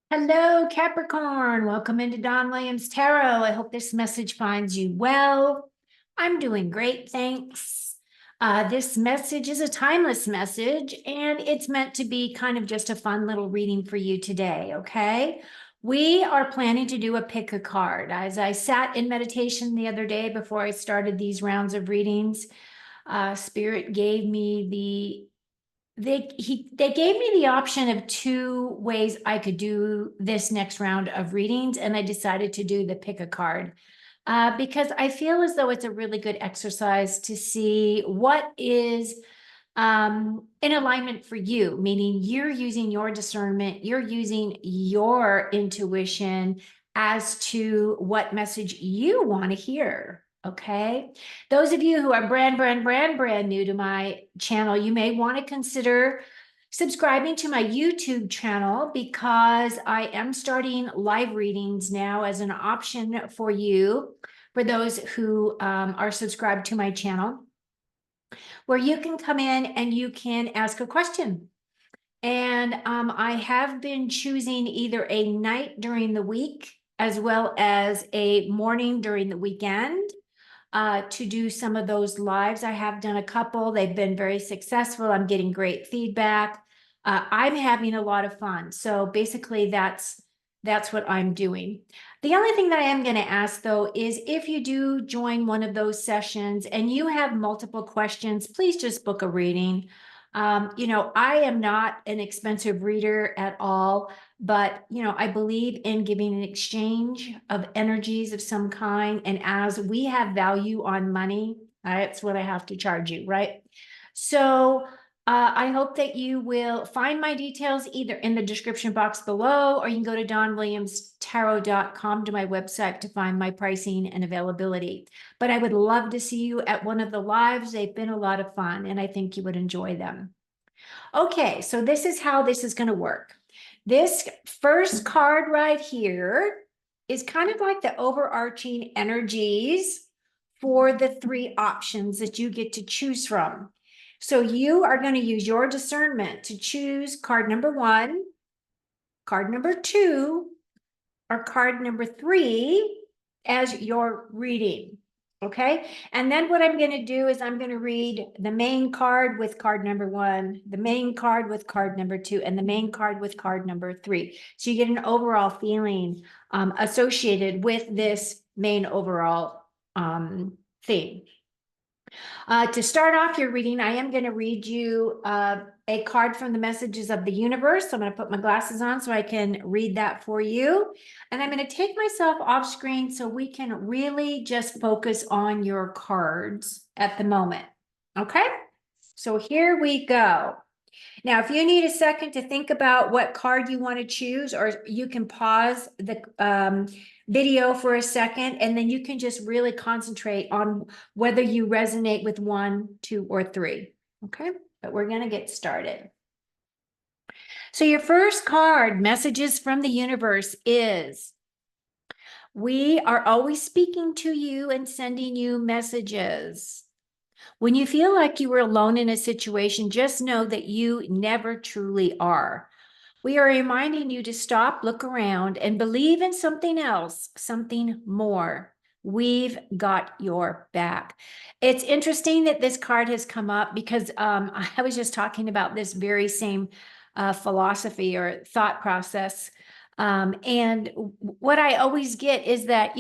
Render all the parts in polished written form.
Hello, Capricorn. Welcome into Don Williams Tarot. I hope this message finds you well. I'm doing great, thanks. This message is a timeless message, and it's meant to be kind of just a fun little reading for you today, okay? We are planning to do a pick a card. As I sat in meditation the other day before I started these rounds of readings, Spirit gave me they gave me the option of two ways I could do this next round of readings, and I decided to do the pick a card because I feel as though it's a really good exercise to see what is in alignment for you, meaning you're using your discernment, you're using your intuition as to what message you want to hear. Okay. Those of you who are brand new to my channel, you may want to consider subscribing to my YouTube channel because I am starting live readings now as an option for you, for those who are subscribed to my channel, where you can come in and you can ask a question. And I have been choosing either a night during the week as well as a morning during the weekend to do some of those lives. I have done a couple. They've been very successful. I'm getting great feedback. I'm having a lot of fun. So basically that's what I'm doing. The only thing that I am going to ask though is if you do join one of those sessions and you have multiple questions, please just book a reading. I am not an expensive reader at all, but I believe in giving an exchange of energies of some kind. And as we have value on money, that's what I have to charge you, right? So I hope that you will find my details either in the description box below, or you can go to donwilliamstarot.com to my website to find my pricing and availability. But I would love to see you at one of the lives. They've been a lot of fun, and I think you would enjoy them. Okay, so this is how this is going to work. This first card right here is kind of like the overarching energies for the three options that you get to choose from. So you are going to use your discernment to choose card number 1, card number 2, or card number 3 as your reading. Okay. And then what I'm going to do is I'm going to read the main card with card number 1, the main card with card number 2, and the main card with card number 3. So you get an overall feeling associated with this main overall theme. To start off your reading, I am going to read you a card from the Messages of the Universe. So I'm going to put my glasses on so I can read that for you. And I'm going to take myself off screen so we can really just focus on your cards at the moment. Okay? So here we go. Now, if you need a second to think about what card you want to choose, or you can pause the video for a second, and then you can just really concentrate on whether you resonate with 1, 2, or 3. Okay, but we're going to get started. So your first card, Messages from the Universe, is: we are always speaking to you and sending you messages. When you feel like you are alone in a situation, just know that you never truly are. We are reminding you to stop, look around, and believe in something else, something more. We've got your back. It's interesting that this card has come up because I was just talking about this very same philosophy or thought process. And what I always get is that,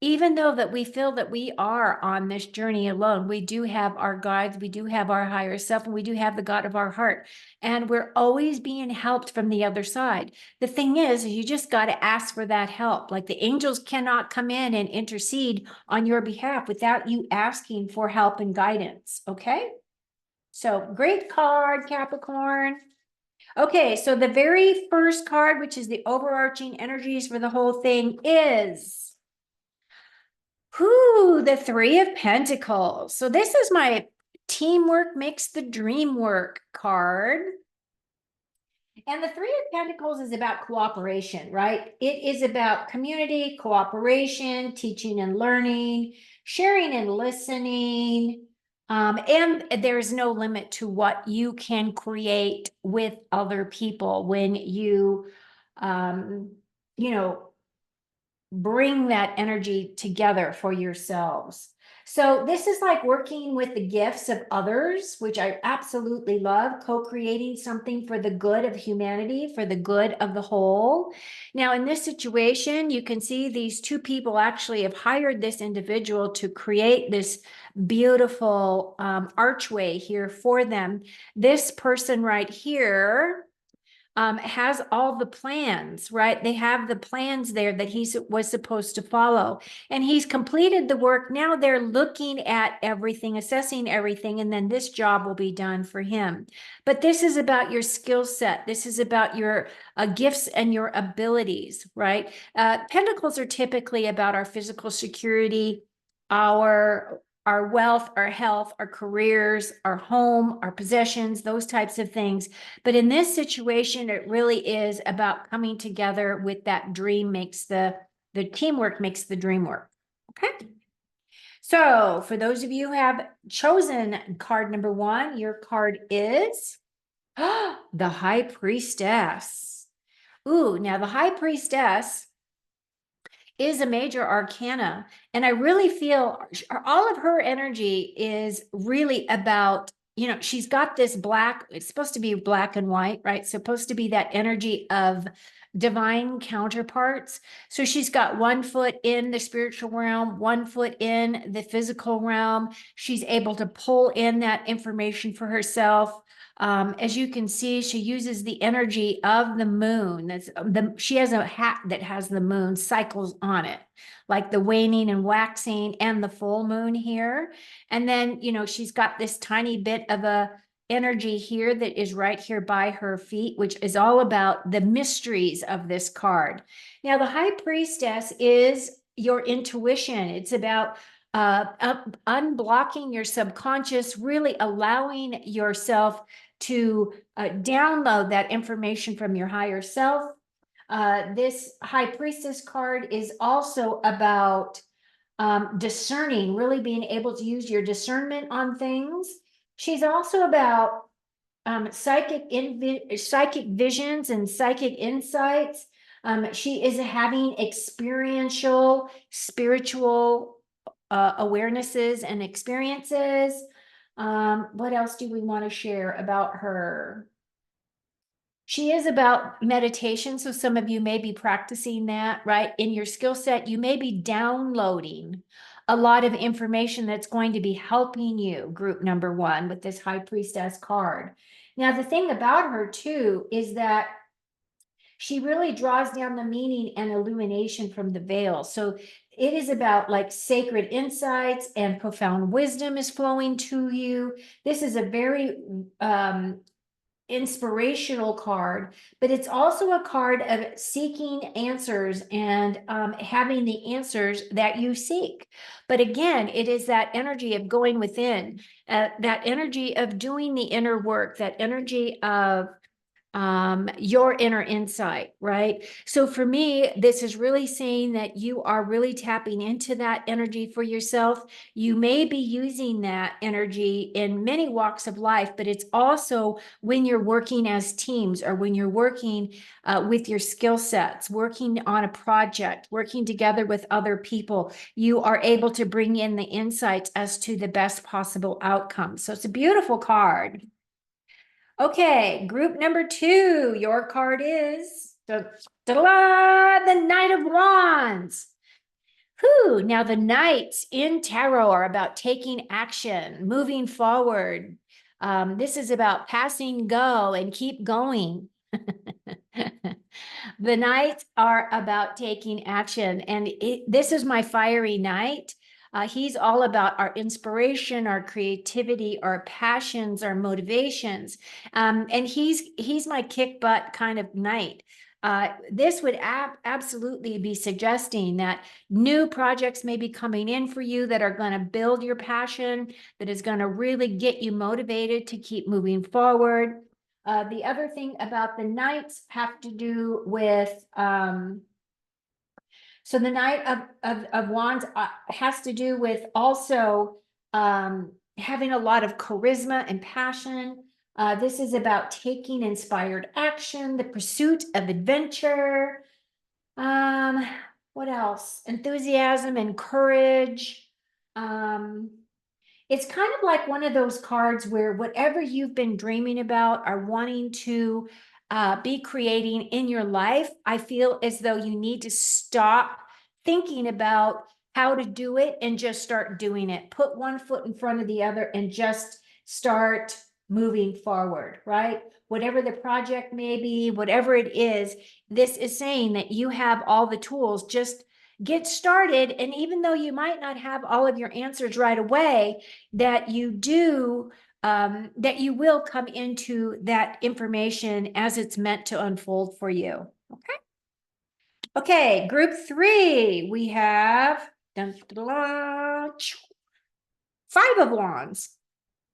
even though that we feel that we are on this journey alone, we do have our guides, we do have our higher self, and we do have the God of our heart. And we're always being helped from the other side. The thing is you just got to ask for that help. Like the angels cannot come in and intercede on your behalf without you asking for help and guidance. Okay? So great card, Capricorn. Okay, so the very first card, which is the overarching energies for the whole thing, is the 3 of Pentacles. So this is my teamwork makes the dream work card. And the 3 of Pentacles is about cooperation, right? It is about community, cooperation, teaching and learning, sharing and listening. And there's no limit to what you can create with other people when um, you know, bring that energy together for yourselves. So this is like working with the gifts of others, which I absolutely love, co-creating something for the good of humanity, for the good of the whole. Now, in this situation, you can see these two people actually have hired this individual to create this beautiful archway here for them. This person right here has all the plans, right? They have the plans there that he was supposed to follow. And he's completed the work. Now they're looking at everything, assessing everything, and then this job will be done for him. But this is about your skill set. This is about your gifts and your abilities, right? Pentacles are typically about our physical security, our wealth, our health, our careers, our home, our possessions, those types of things. But in this situation, it really is about coming together with that dream makes the teamwork makes the dream work. Okay. So for those of you who have chosen card number 1, your card is the High Priestess. Ooh, now the High Priestess is a major arcana. And I really feel all of her energy is really about, she's got this black, it's supposed to be black and white, right? Supposed to be that energy of divine counterparts. So she's got one foot in the spiritual realm, one foot in the physical realm. She's able to pull in that information for herself. As you can see, she uses the energy of the moon. She has a hat that has the moon cycles on it, like the waning and waxing and the full moon here. And then, she's got this tiny bit of a energy here that is right here by her feet, which is all about the mysteries of this card. Now, the High Priestess is your intuition. It's about unblocking your subconscious, really allowing yourself to download that information from your higher self. This High Priestess card is also about discerning, really being able to use your discernment on things. She's also about psychic visions and psychic insights. She is having experiential, spiritual awarenesses and experiences. What else do we want to share about her? She is about meditation. So some of you may be practicing that, right? In your skill set, you may be downloading a lot of information that's going to be helping you, group number 1, with this High Priestess card. Now, the thing about her too is that she really draws down the meaning and illumination from the veil. So it is about like sacred insights and profound wisdom is flowing to you. This is a very inspirational card, but it's also a card of seeking answers and having the answers that you seek. But again, it is that energy of going within, that energy of doing the inner work, that energy of your inner insight, right? So for me, this is really saying that you are really tapping into that energy for yourself. You may be using that energy in many walks of life, but it's also when you're working as teams or when you're working with your skill sets, working on a project, working together with other people, you are able to bring in the insights as to the best possible outcome. So it's a beautiful card. Okay, group number 2, your card is the Knight of Wands. Whew, now the knights in tarot are about taking action, moving forward. This is about passing go and keep going. The knights are about taking action, and this is my fiery knight. He's all about our inspiration, our creativity, our passions, our motivations. And he's my kick butt kind of knight. This would absolutely be suggesting that new projects may be coming in for you that are going to build your passion, that is going to really get you motivated to keep moving forward. The other thing about the knights have to do with so the Knight of Wands has to do with also having a lot of charisma and passion. This is about taking inspired action, the pursuit of adventure. Um, what else? Enthusiasm and courage. Um, it's kind of like one of those cards where whatever you've been dreaming about or wanting to be creating in your life, I feel as though you need to stop thinking about how to do it and just start doing it. Put one foot in front of the other and just start moving forward, right? Whatever the project may be, whatever it is, this is saying that you have all the tools. Just get started. And even though you might not have all of your answers right away, that you do, that you will come into that information as it's meant to unfold for you. Okay. Okay, group 3, we have dun, dun, dun, 5 of Wands.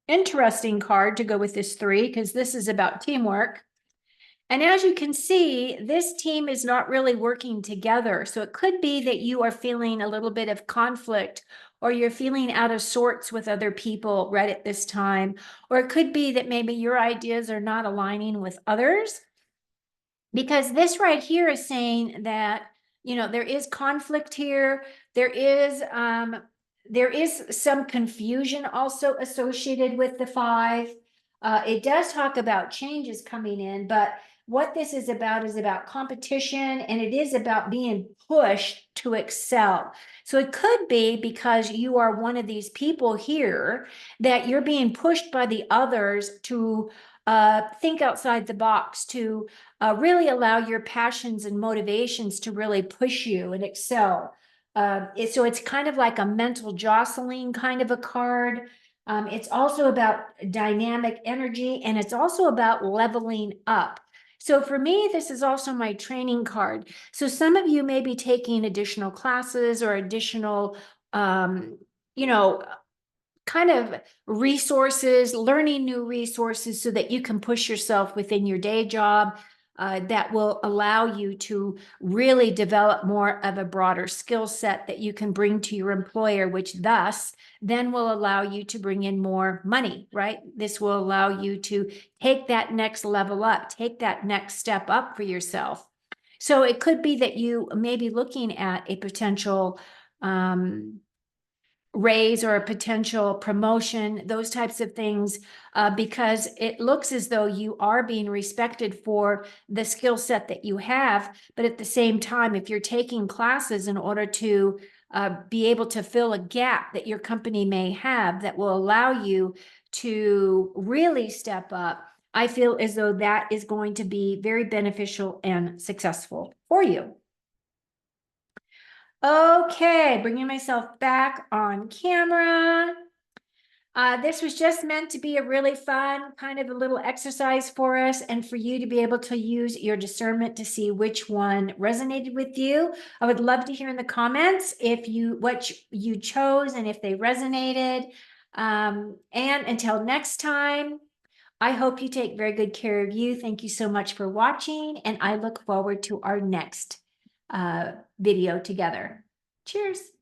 Interesting card to go with this 3 because this is about teamwork. And as you can see, this team is not really working together. So it could be that you are feeling a little bit of conflict, or you're feeling out of sorts with other people right at this time. Or it could be that maybe your ideas are not aligning with others. Because this right here is saying that, there is conflict here. There is some confusion also associated with the 5. It does talk about changes coming in, but what this is about competition, and it is about being pushed to excel. So it could be because you are one of these people here that you're being pushed by the others to think outside the box, to really allow your passions and motivations to really push you and excel. So it's kind of like a mental jostling kind of a card. It's also about dynamic energy, and it's also about leveling up. So for me, this is also my training card. So some of you may be taking additional classes or additional, you know, kind of resources, learning new resources so that you can push yourself within your day job. That will allow you to really develop more of a broader skill set that you can bring to your employer, which thus then will allow you to bring in more money, right? This will allow you to take that next level up, take that next step up for yourself. So it could be that you may be looking at a potential raise or a potential promotion, those types of things, because it looks as though you are being respected for the skill set that you have. But at the same time, if you're taking classes in order to be able to fill a gap that your company may have that will allow you to really step up, I feel as though that is going to be very beneficial and successful for you. Okay, bringing myself back on camera. This was just meant to be a really fun kind of a little exercise for us, and for you to be able to use your discernment to see which one resonated with you. I would love to hear in the comments what you chose and if they resonated. And until next time, I hope you take very good care of you. Thank you so much for watching, and I look forward to our next video together. Cheers.